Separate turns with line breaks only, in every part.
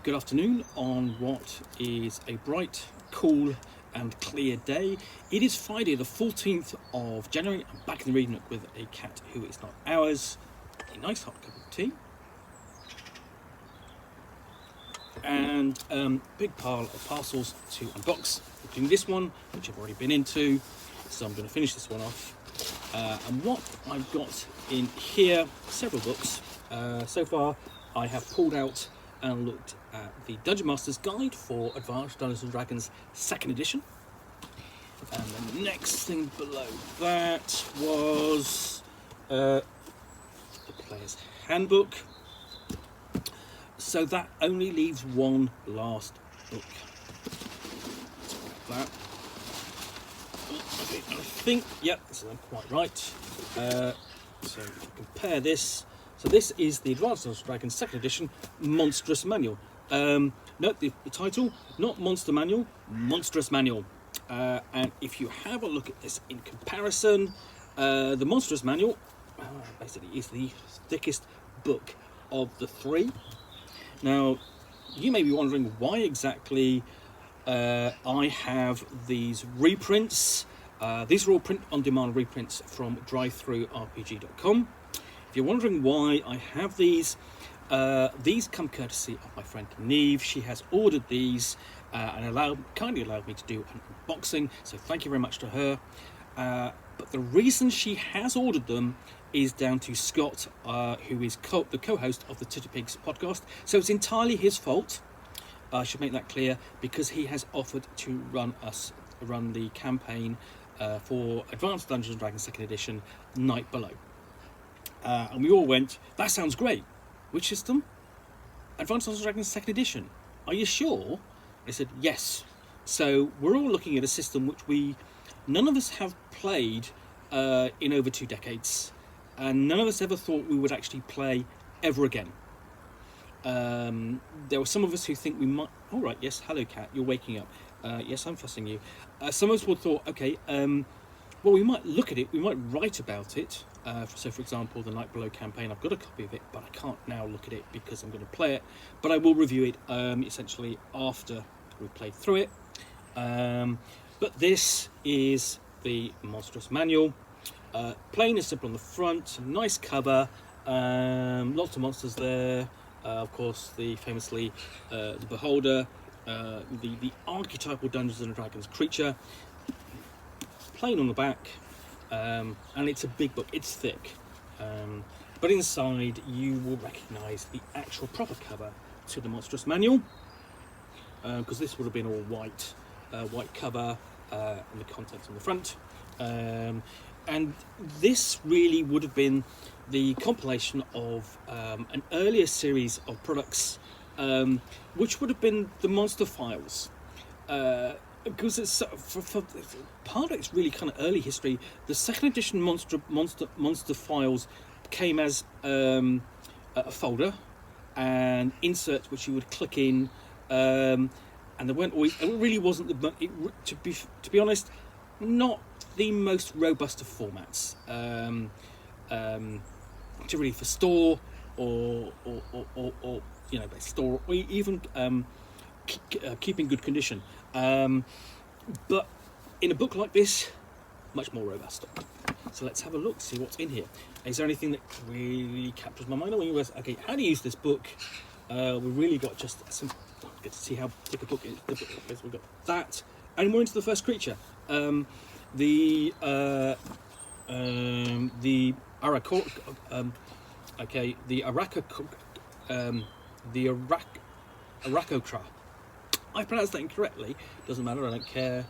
Good afternoon on what is a bright, cool and clear day. It is Friday the 14th of January. I'm back in the reading nook with a cat who is not ours, a nice hot cup of tea, and big pile of parcels to unbox, including this one, which I've already been into, so I'm going to finish this one off. And what I've got in here, several books. So far I have pulled out and looked at the Dungeon Master's Guide for Advanced Dungeons & Dragons 2nd edition. And the next thing below that was the Player's Handbook. So that only leaves one last book. That. I think, yep, this is quite right. So if you compare this. So this is the Advanced Dungeons & Dragons 2nd edition Monstrous Manual. Note the title, not Monster Manual, Monstrous Manual. And if you have a look at this in comparison, the Monstrous Manual basically is the thickest book of the three. Now, you may be wondering why exactly I have these reprints. These are all print-on-demand reprints from drivethrurpg.com. If you're wondering why I have these come courtesy of my friend Neve. She has ordered these and kindly allowed me to do an unboxing, so thank you very much to her. But the reason she has ordered them is down to Scott, who is the co-host of the Titty Pigs podcast. So it's entirely his fault. I should make that clear, because he has offered to run the campaign for Advanced Dungeons & Dragons 2nd edition, Night Below. And we all went, that sounds great. Which system? Advanced Dungeons & Dragons 2nd edition. Are you sure? I said, yes. So we're all looking at a system which none of us have played in over 2 decades. And none of us ever thought we would actually play ever again. There were some of us who think we might... All right, yes, hello cat, you're waking up. Yes, I'm fussing you. Some of us would thought, okay, well, we might look at it, we might write about it. So, for example, the Night Below campaign, I've got a copy of it, but I can't now look at it because I'm going to play it. But I will review it essentially after we've played through it. But this is the Monstrous Manual. Plain and simple on the front, nice cover, lots of monsters there. Of course, the famously the Beholder, the archetypal Dungeons and Dragons creature. Plain on the back, and it's a big book. It's thick, but inside you will recognise the actual proper cover to the Monstrous Manual, because this would have been all white cover, and the contents on the front. And this really would have been the compilation of an earlier series of products, which would have been the Monster Files. Because it's for part of its really kind of early history, the 2nd edition Monster Files came as a folder and inserts which you would click in, and there weren't always. It really wasn't to be honest, not the most robust of formats. Particularly for store or store, or even keep in good condition. But in a book like this, much more robust. So let's have a look, see what's in here. Is there anything that really captures my mind? When you was okay, how to use this book? We really got just some. Get to see how thick a book it is. We've got that, and we're into the first creature. The Arachocra. I pronounced that incorrectly. Doesn't matter. I don't care.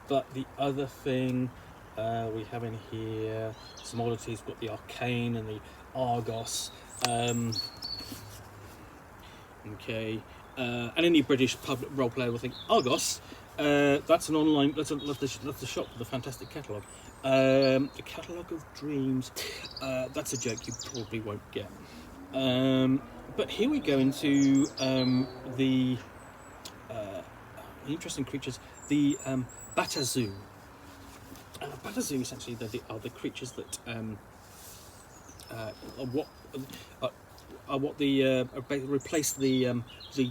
But the other thing we have in here, some oddities. We've got the Arcane and the Argos. Okay. And any British public role player will think Argos. That's an online. That's the shop with a fantastic catalogue. A catalogue of dreams. That's a joke you probably won't get. But here we go into the interesting creatures. The Batazu. Batazu essentially are the creatures that are what replace the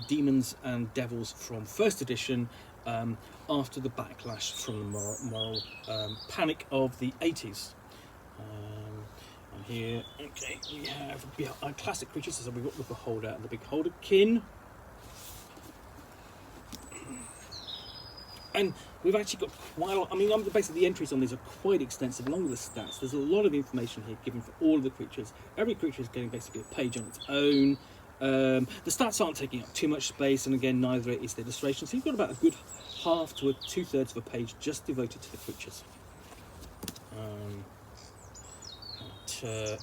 demons and devils from first edition after the backlash from the moral panic of the 80s. And here, okay, we have our classic creatures. So we've got the Beholder and the Beholder Kin. And we've actually got quite a lot. I mean, basically the entries on these are quite extensive, along with the stats. There's a lot of information here given for all of the creatures. Every creature is getting basically a page on its own. The stats aren't taking up too much space, and again, neither is the illustration. So you've got about a good half to 2/3 of a page just devoted to the creatures.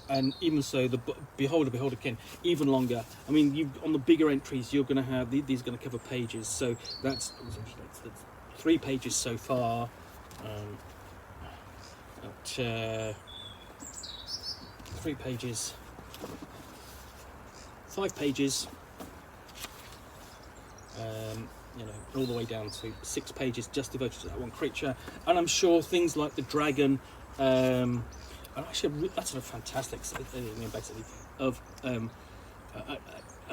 And even so, the Beholder Kin, even longer. I mean, on the bigger entries, you're going to have these are going to cover pages. So that's 3 pages so far. 3 pages, 5 pages. All the way down to 6 pages just devoted to that one creature. And I'm sure things like the dragon. And actually, that's a fantastic basically of a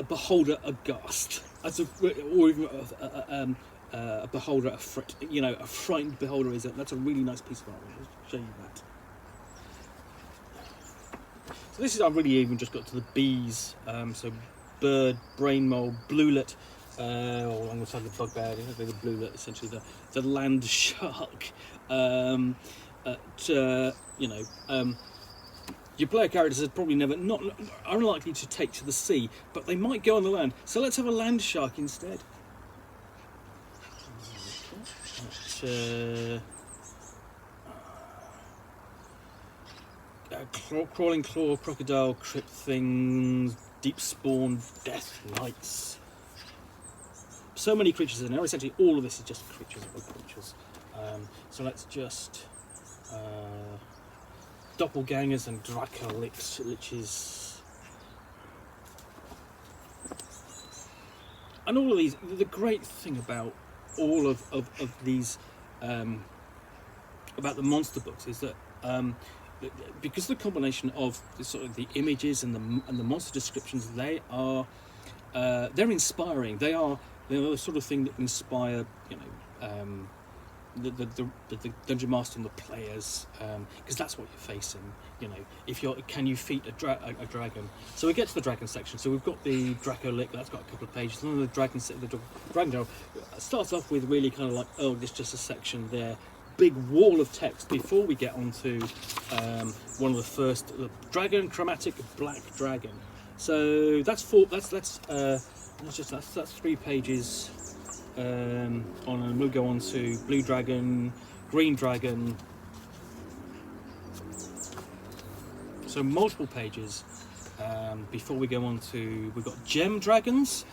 beholder aghast, or even a beholder a frightened beholder that's a really nice piece of art. I'll show you that. So this is I've really even just got to the bees. So bird, brain mole, bluelet. Alongside the bugbear, the bluelet, essentially the land shark. Your player characters are probably not unlikely to take to the sea, but they might go on the land. So let's have a land shark instead. Crawling claw, crocodile, crypt things, deep spawn, death knights. So many creatures in there. Essentially, all of this is just creatures or creatures. So let's just doppelgangers and Dracoliches. And all of these, the great thing about all of these, about the monster books is that because of the combination of the images and the monster descriptions, they're inspiring. They're the sort of thing that inspire, the dungeon master and the players, because that's what you're facing. Can you defeat a dragon? So we get to the dragon section. So we've got the Dracolich, that's got a couple of pages. And then the dragon starts off with really kind of like, oh, there's just a section there, big wall of text before we get onto one of the first, the dragon, chromatic black dragon. So that's 3 pages. And we'll go on to blue dragon, green dragon. So multiple pages before we go on to, we've got gem dragons.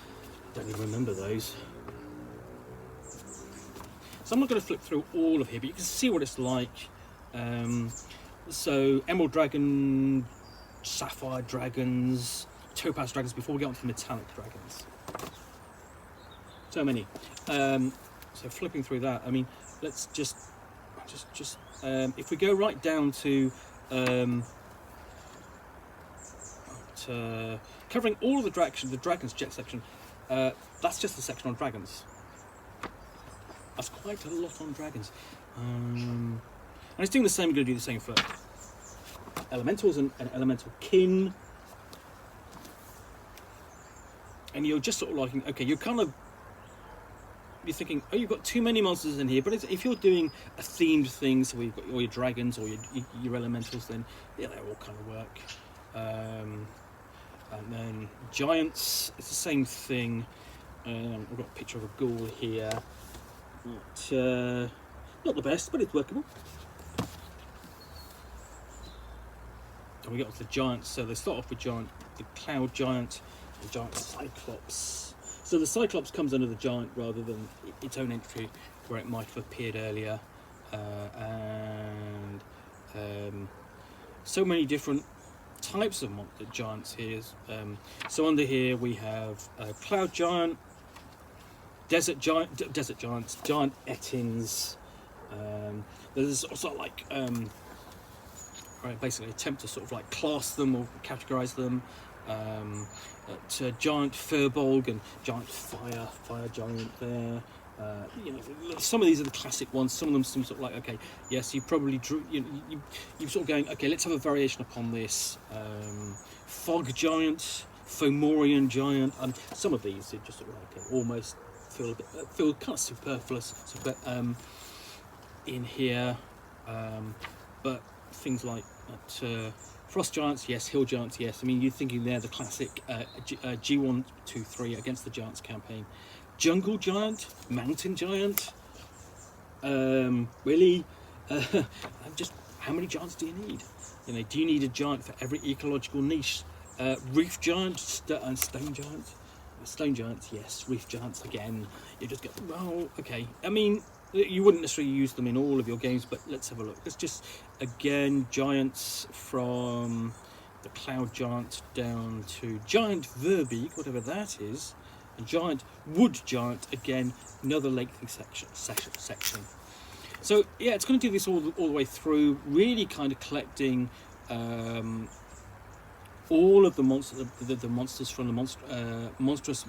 Don't even remember those. So I'm not going to flip through all of here, but you can see what it's like. So emerald dragon, sapphire dragons, topaz dragons before we get on to metallic dragons. So many. So flipping through that, I mean, let's just if we go right down to covering all of the dragons jet section, that's just the section on dragons. That's quite a lot on dragons. And it's doing the same. We're going to do the same for elementals and elemental kin. And you're just sort of like, okay, you're thinking, oh, you've got too many monsters in here. But if you're doing a themed thing, so we've got all your dragons or your elementals, then yeah, they all kind of work. And then giants, it's the same thing. We've got a picture of a ghoul here. Not the best, but it's workable. And we get onto the giants. So they start off with the cloud giant, the giant cyclops. So the cyclops comes under the giant rather than its own entry where it might have appeared earlier. And so many different types of giants here. So under here we have cloud giant, desert giants, giant etins. There's also like basically attempt to sort of like class them or categorize them. giant Furbolg and giant fire giant there. You know, some of these are the classic ones. Some of them seem sort of like, okay, yes, you probably drew. You're sort of going, okay, let's have a variation upon this. Fog giant, Fomorian giant, and some of these are just sort of like almost feel kind of superfluous. In here, but things like frost giants, yes. Hill giants, yes. I mean, you're thinking they're the classic G1, 2, 3 against the giants campaign. Jungle giant, mountain giant. Really, just how many giants do you need? You know, do you need a giant for every ecological niche? Reef giant and stone giant. Stone giants, yes. Reef giants again. You just go, well, okay. I mean, you wouldn't necessarily use them in all of your games, but let's have a look. Let's just again giants from the cloud giant down to giant Verbeek, whatever that is. A giant wood giant, again, another lengthy section. So yeah, it's going to do this all the way through, really kind of collecting all of the monsters from the monstrous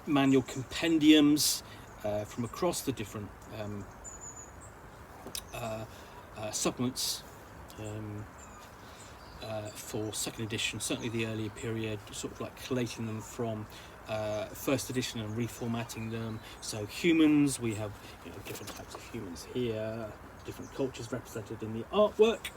manual compendiums from across the different supplements. For second edition, certainly the earlier period, sort of like collating them from first edition and reformatting them. So humans, we have different types of humans here, different cultures represented in the artwork.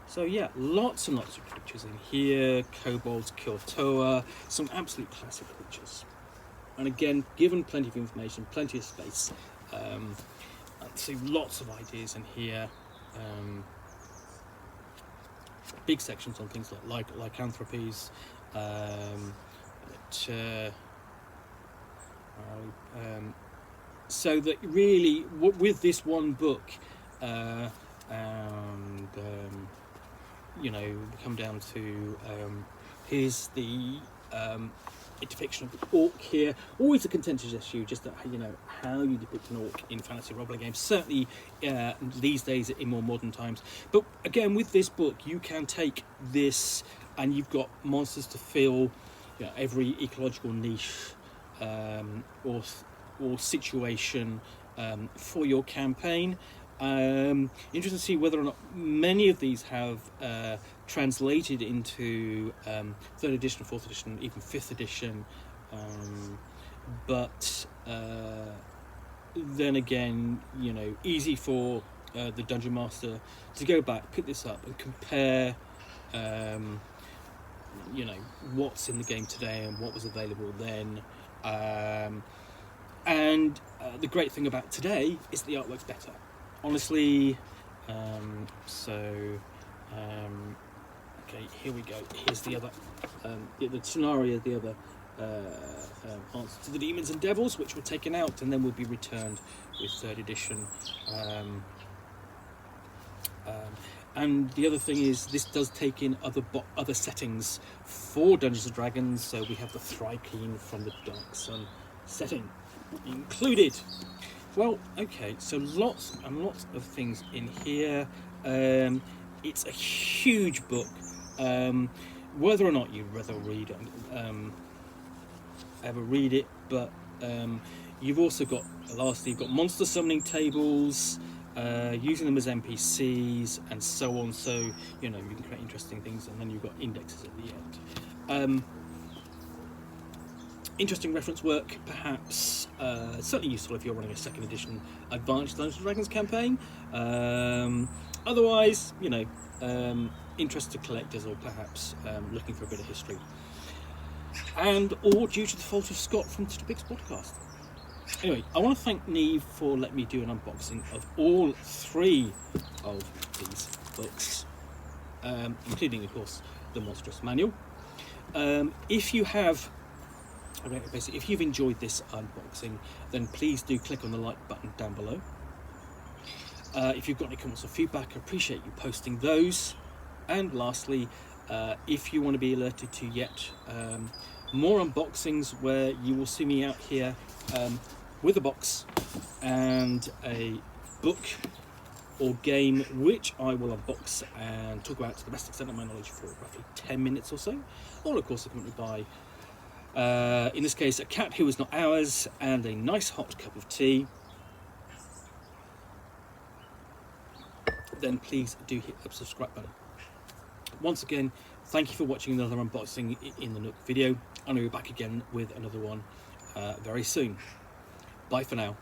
So yeah, lots and lots of creatures in here. Kobolds, Kiltoa, some absolute classic creatures. And again, given plenty of information, plenty of space. So lots of ideas in here. Big sections on things like lycanthropes. So that really, with this one book, we come down to here's the depiction of the orc here. Always a contentious issue, just that how you depict an orc in fantasy role-playing games. Certainly these days in more modern times. But again, with this book, you can take this and you've got monsters to fill every ecological niche or situation for your campaign. Interesting to see whether or not many of these have translated into 3rd edition, 4th edition, even 5th edition. But then again, easy for the Dungeon Master to go back, pick this up and compare what's in the game today and what was available then. And the great thing about today is the artwork's better. Honestly, okay, here we go. Here's the other, the scenario, the other answer to the demons and devils, which were taken out and then will be returned with 3rd edition. And the other thing is, this does take in other settings for Dungeons and Dragons. So we have the Thrycleen from the Dark Sun setting included. Well, okay, so lots and lots of things in here. It's a huge book. Whether or not you'd rather ever read it, but you've also got, lastly, you've got monster summoning tables, using them as NPCs and so on. So you can create interesting things, and then you've got indexes at the end. Interesting reference work, perhaps. Certainly useful if you're running a 2nd edition advanced Dungeons & Dragons campaign. Otherwise, interested collectors, or perhaps looking for a bit of history. And or due to the fault of Scott from the Big's podcast. Anyway, I want to thank Neve for letting me do an unboxing of all 3 of these books, including, of course, the Monstrous Manual. If you've enjoyed this unboxing, then please do click on the like button down below. If you've got any comments or feedback, I appreciate you posting those. And lastly, if you want to be alerted to yet more unboxings, where you will see me out here with a box and a book or game, which I will unbox and talk about to the best extent of my knowledge for roughly 10 minutes or so. All, of course, accompanied by, in this case, a cat who is not ours, and a nice hot cup of tea. Then please do hit the subscribe button. Once again, thank you for watching another unboxing in the Nook video, and I'll be back again with another one very soon. Bye for now.